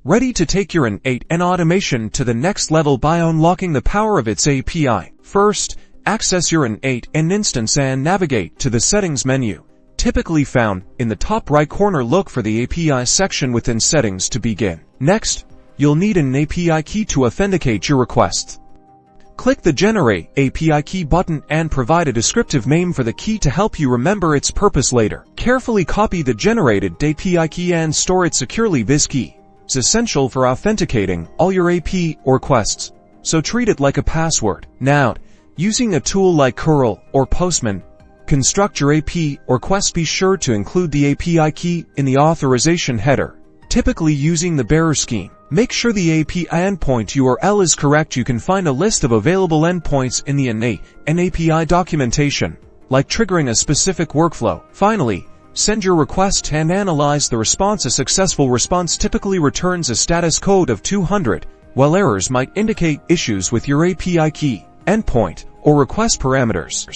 Ready to take your N8n automation to the next level by unlocking the power of its API. First, access your N8n instance and navigate to the Settings menu, typically found in the top right corner. Look for the API section within Settings to begin. Next, you'll need an API key to authenticate your request. Click the Generate API Key button and provide a descriptive name for the key to help you remember its purpose later. Carefully copy the generated API key and store it securely. This key is essential for authenticating all your API requests, so treat it like a password. Now, using a tool like Curl or Postman, construct your API request. Be sure to include the API key in the authorization header, typically using the bearer scheme. Make sure the API endpoint URL is correct. You can find a list of available endpoints in the N8n API documentation, like triggering a specific workflow. Finally, send your request and analyze the response. A successful response typically returns a status code of 200, while errors might indicate issues with your API key, endpoint, or request parameters.